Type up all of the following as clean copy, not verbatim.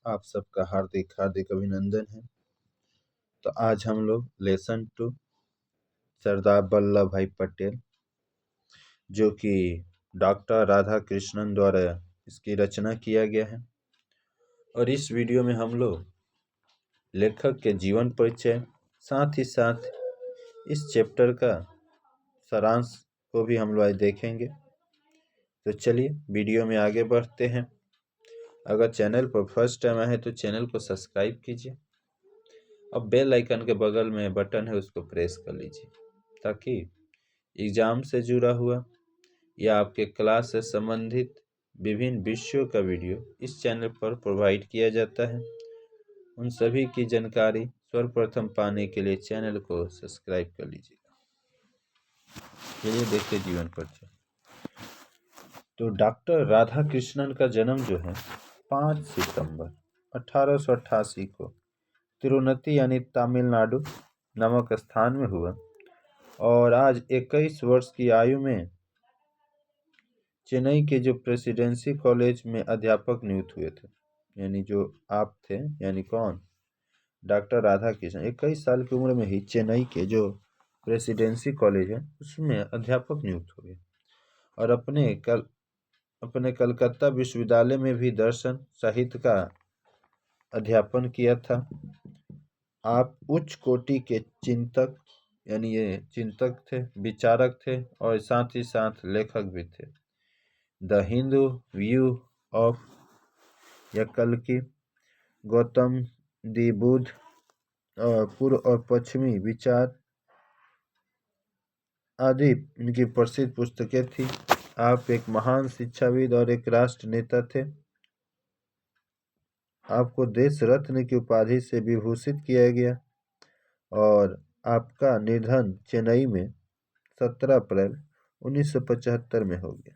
आप सबका हार्दिक हार्दिक अभिनंदन है। तो आज हम लोग लेसन 2 सरदार वल्लभ भाई पटेल, जो कि डॉक्टर राधा कृष्णन द्वारा इसकी रचना किया गया है, और इस वीडियो में हम लोग लेखक के जीवन परिचय, साथ ही साथ इस चैप्टर का सारांश को भी हम लोग आज देखेंगे। तो चलिए वीडियो में आगे बढ़ते हैं। अगर चैनल पर फर्स्ट टाइम आए हैं तो चैनल को सब्सक्राइब कीजिए। अब बेल आइकन के बगल में बटन है, उसको प्रेस कर लीजिए, ताकि एग्जाम से जुड़ा हुआ या आपके क्लास से संबंधित विभिन्न विषयों का वीडियो इस चैनल पर प्रोवाइड किया जाता है। उन सभी की जानकारी सर्वप्रथम पाने के लिए चैनल को सब्सक्राइब कर लीजिएगा। चलिए देखते जीवन परिचय। तो डॉक्टर राधा कृष्णन का जन्म जो है 5 सितंबर 1888 को तिरुपति यानी तमिलनाडु नामक स्थान में हुआ, और आज 21 वर्ष की आयु में चेन्नई के जो प्रेसिडेंसी कॉलेज में अध्यापक नियुक्त हुए थे। यानी जो आप थे, यानी कौन, डॉक्टर राधा कृष्णन 21 साल की उम्र में ही चेन्नई के जो प्रेसिडेंसी कॉलेज है उसमें अध्यापक नियुक्त हुए, और अपने कलकत्ता विश्वविद्यालय में भी दर्शन साहित्य का अध्यापन किया था। आप उच्च कोटि के चिंतक, यानी ये चिंतक थे, विचारक थे, और साथ ही साथ लेखक भी थे। द हिंदू व्यू ऑफ या कल्कि, गौतम दी बुद्ध, पूर्व और पश्चिमी विचार आदि इनकी प्रसिद्ध पुस्तकें थी। आप एक महान शिक्षाविद और एक राष्ट्र नेता थे। आपको देश रत्न की उपाधि से विभूषित किया गया, और आपका निधन चेन्नई में 17 अप्रैल 1975 में हो गया।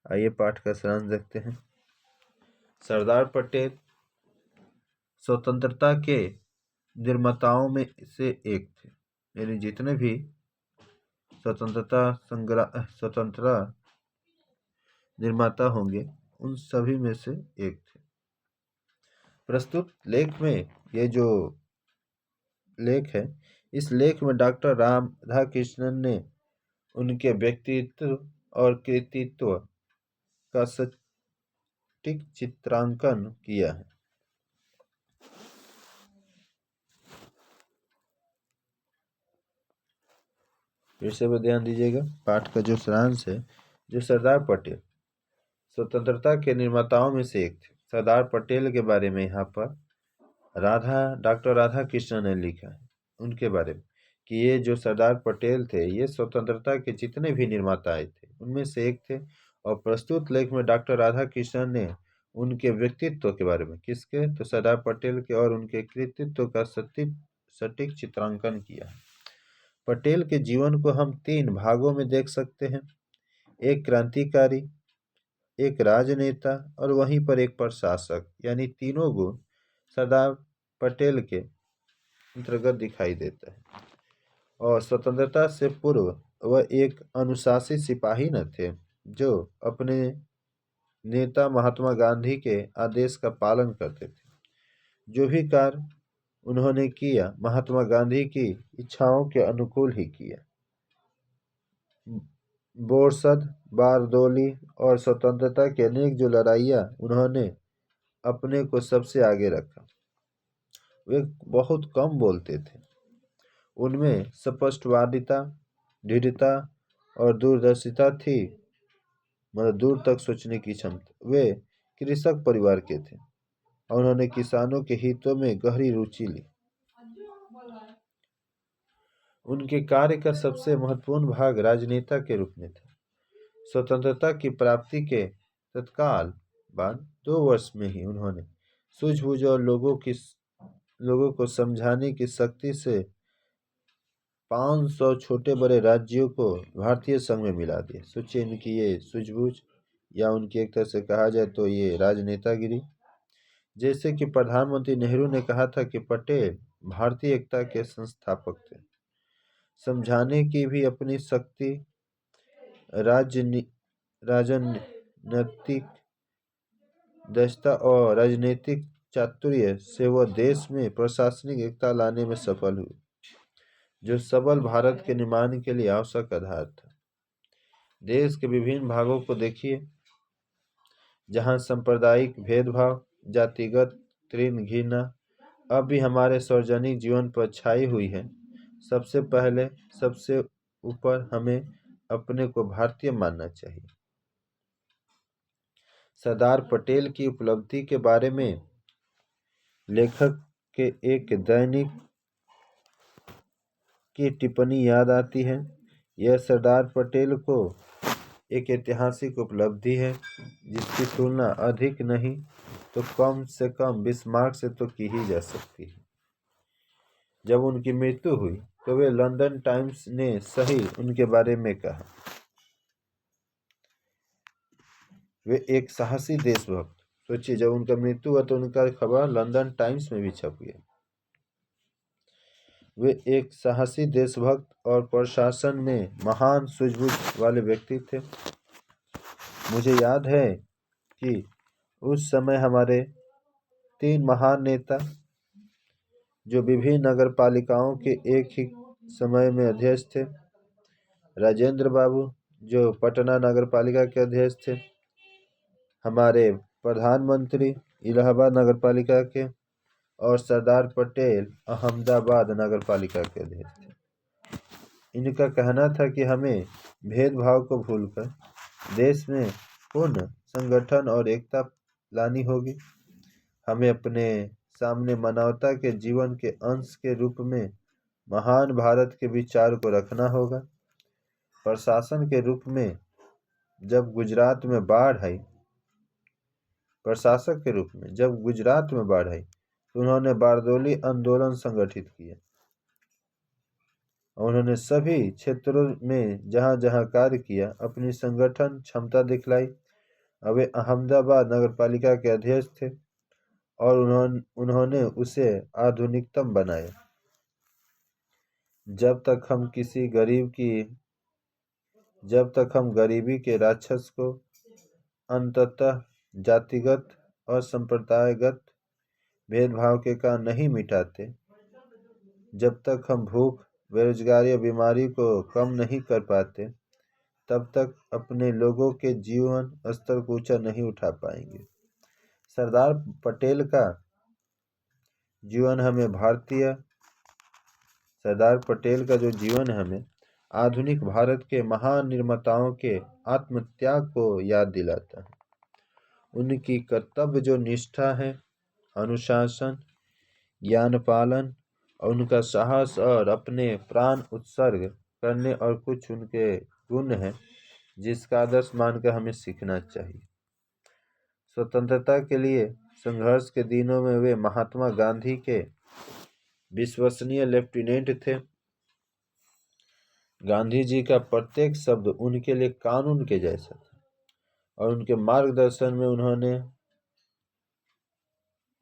आइए पाठ का सारांश देखते हैं। सरदार पटेल स्वतंत्रता के निर्माताओं में से एक थे। यानी जितने भी स्वतंत्रता निर्माता होंगे उन सभी में से एक थे। प्रस्तुत लेख में, ये जो लेख है, इस लेख में डॉक्टर राधा कृष्णन ने उनके व्यक्तित्व और कृतित्व का सटीक चित्रांकन किया है। फिर से ध्यान दीजिएगा, पाठ का जो सारांश है, जो सरदार पटेल स्वतंत्रता के निर्माताओं में से एक थे। सरदार पटेल के बारे में यहाँ पर डॉक्टर राधा कृष्णन ने लिखा है उनके बारे में, कि ये जो सरदार पटेल थे ये स्वतंत्रता के जितने भी निर्माता आए थे उनमें से एक थे। और प्रस्तुत लेख में डॉक्टर राधा कृष्णन ने उनके व्यक्तित्व के बारे में, किसके, तो सरदार पटेल के, और उनके कृतित्व का सटीक चित्रांकन किया है। पटेल के जीवन को हम 3 भागों में देख सकते हैं। एक क्रांतिकारी, एक राजनेता, और वहीं पर एक प्रशासक। यानी तीनों गुण सरदार पटेल के अंतर्गत दिखाई देता है। और स्वतंत्रता से पूर्व वह एक अनुशासित सिपाही न थे, जो अपने नेता महात्मा गांधी के आदेश का पालन करते थे। जो भी कार्य उन्होंने किया महात्मा गांधी की इच्छाओं के अनुकूल ही किया। बोरसद, बारदोली और स्वतंत्रता की अनेक जो लड़ाइयाँ उन्होंने अपने को सबसे आगे रखा। वे बहुत कम बोलते थे। उनमें स्पष्टवादिता, दृढ़ता और दूरदर्शिता थी, मतलब दूर तक सोचने की क्षमता। वे कृषक परिवार के थे और उन्होंने किसानों के हितों में गहरी रुचि ली। उनके कार्य का सबसे महत्वपूर्ण भाग राजनेता के रूप में था। स्वतंत्रता की प्राप्ति के तत्काल बाद 2 वर्ष में ही उन्होंने सूझबूझ और लोगों को समझाने की शक्ति से 500 छोटे बड़े राज्यों को भारतीय संघ में मिला दिया। सोचिए इनकी ये सूझबूझ, या उनकी एक तरह से कहा जाए तो ये राजनेतागिरी। जैसे कि प्रधानमंत्री नेहरू ने कहा था कि पटेल भारतीय एकता के संस्थापक थे। समझाने की भी अपनी शक्ति, राजनीतिक दक्षता और राजनीतिक चातुर्य से वह देश में प्रशासनिक एकता लाने में सफल हुए, जो सबल भारत के निर्माण के लिए आवश्यक आधार था। देश के विभिन्न भागों को देखिए, जहाँ सांप्रदायिक भेदभाव, जातिगत तृण घृणा अब भी हमारे सार्वजनिक जीवन पर छाई हुई है। सबसे पहले, सबसे ऊपर हमें अपने को भारतीय मानना चाहिए। सरदार पटेल की उपलब्धि के बारे में लेखक के एक दैनिक की टिप्पणी याद आती है। यह सरदार पटेल को एक ऐतिहासिक उपलब्धि है, जिसकी तुलना अधिक नहीं तो कम से कम बिस्मार्क से तो की ही जा सकती है। जब उनकी मृत्यु हुई तो वे लंदन टाइम्स ने सही उनके बारे में कहा, वे एक साहसी देशभक्त। सोचिए, जब उनका मृत्यु हुआ तो उनका खबर लंदन टाइम्स में भी छप गया। वे एक साहसी देशभक्त और प्रशासन में महान सूझबूझ वाले व्यक्ति थे। मुझे याद है कि उस समय हमारे 3 महान नेता, जो विभिन्न नगर पालिकाओं के एक ही समय में अध्यक्ष थे, राजेंद्र बाबू जो पटना नगर पालिका के अध्यक्ष थे, हमारे प्रधानमंत्री इलाहाबाद नगर पालिका के, और सरदार पटेल अहमदाबाद नगर पालिका के अध्यक्ष थे। इनका कहना था कि हमें भेदभाव को भूलकर देश में पूर्ण संगठन और एकता लानी होगी। हमें अपने सामने मानवता के जीवन के अंश के रूप में महान भारत के विचार को रखना होगा। प्रशासन के रूप में जब गुजरात में बाढ़ आई, प्रशासक के रूप में जब गुजरात में बाढ़ आई तो उन्होंने बारदोली आंदोलन संगठित किया। उन्होंने सभी क्षेत्रों में जहां जहां कार्य किया अपनी संगठन क्षमता दिखलाई। अब वे अहमदाबाद नगर पालिका के अध्यक्ष थे और उन्होंने उसे आधुनिकतम बनाया। जब तक हम गरीबी के राक्षस को अंततः जातिगत और संप्रदायगत भेदभाव के कारण नहीं मिटाते, जब तक हम भूख, बेरोजगारी और बीमारी को कम नहीं कर पाते, तब तक अपने लोगों के जीवन स्तर को ऊंचा नहीं उठा पाएंगे। सरदार पटेल का जीवन जो जीवन है हमें आधुनिक भारत के महान निर्माताओं के आत्मत्याग को याद दिलाता है। उनकी कर्तव्य जो निष्ठा है, अनुशासन, ज्ञान पालन और उनका साहस और अपने प्राण उत्सर्ग करने और कुछ उनके गुण हैं जिसका आदर्श मानकर हमें सीखना चाहिए। स्वतंत्रता के लिए संघर्ष के दिनों में वे महात्मा गांधी के विश्वसनीय लेफ्टिनेंट थे। गांधी जी का प्रत्येक शब्द उनके लिए कानून के जैसा था और उनके मार्गदर्शन में उन्होंने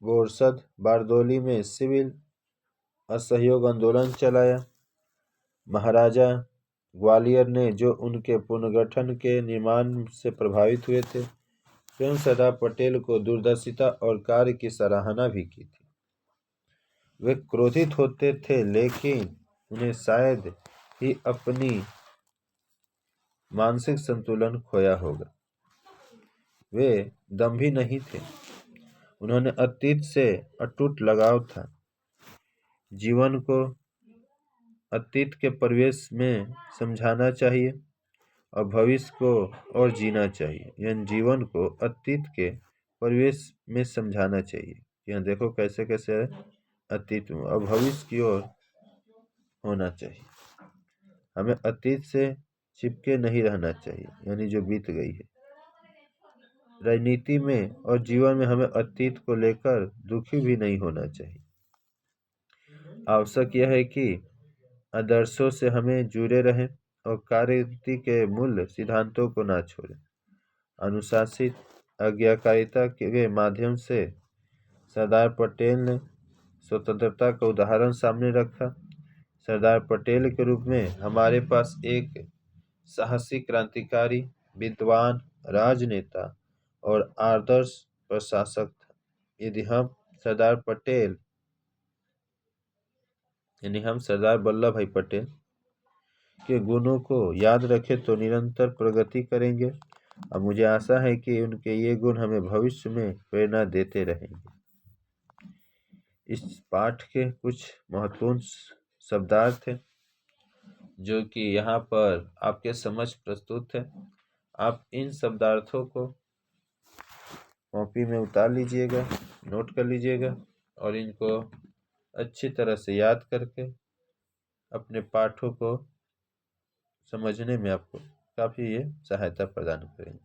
बोरसद, बारदोली में सिविल असहयोग आंदोलन चलाया। महाराजा ग्वालियर ने जो उनके पुनर्गठन के निर्माण से प्रभावित हुए थे, स्वयं सरदार पटेल को दूरदर्शिता और कार्य की सराहना भी की थी। वे क्रोधित होते थे, लेकिन उन्हें शायद ही अपनी मानसिक संतुलन खोया होगा। वे दंभी नहीं थे, उन्होंने अतीत से अटूट लगाव था। जीवन को अतीत के परिवेश में समझाना चाहिए और भविष्य को और जीना चाहिए। यानी जीवन को अतीत के परिवेश में समझाना चाहिए। यहाँ देखो कैसे कैसे अतीत में और भविष्य की ओर होना चाहिए। हमें अतीत से चिपके नहीं रहना चाहिए, यानी जो बीत गई है। राजनीति में और जीवन में हमें अतीत को लेकर दुखी भी नहीं होना चाहिए। आवश्यक यह है कि आदर्शों से हमें जुड़े रहें और कार्यनीति के मूल सिद्धांतों को ना छोड़ें। अनुशासित आज्ञाकारिता के माध्यम से सरदार पटेल ने स्वतंत्रता का उदाहरण सामने रखा। सरदार पटेल के रूप में हमारे पास एक साहसी क्रांतिकारी, विद्वान, राजनेता और आदर्श प्रशासक था। यदि हम सरदार पटेल यानी हम सरदार वल्लभ भाई पटेल के गुणों को याद रखें तो निरंतर प्रगति करेंगे और मुझे आशा है कि उनके ये गुण हमें भविष्य में प्रेरणा देते रहेंगे। इस पाठ के कुछ महत्वपूर्ण शब्दार्थ हैं जो कि यहाँ पर आपके समझ प्रस्तुत है। आप इन शब्दार्थों को कॉपी में उतार लीजिएगा, नोट कर लीजिएगा और इनको अच्छी तरह से याद करके अपने पाठों को समझने में आपको काफ़ी ये सहायता प्रदान करेंगे।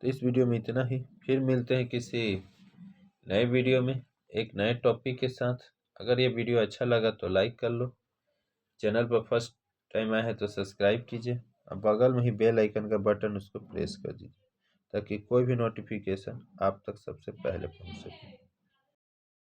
तो इस वीडियो में इतना ही, फिर मिलते हैं किसी नए वीडियो में एक नए टॉपिक के साथ। अगर ये वीडियो अच्छा लगा तो लाइक कर लो, चैनल पर फर्स्ट टाइम आया है तो सब्सक्राइब कीजिए और बगल में ही बेल आइकन का बटन उसको प्रेस कर दीजिए ताकि कोई भी नोटिफिकेशन आप तक सबसे पहले पहुंच सके।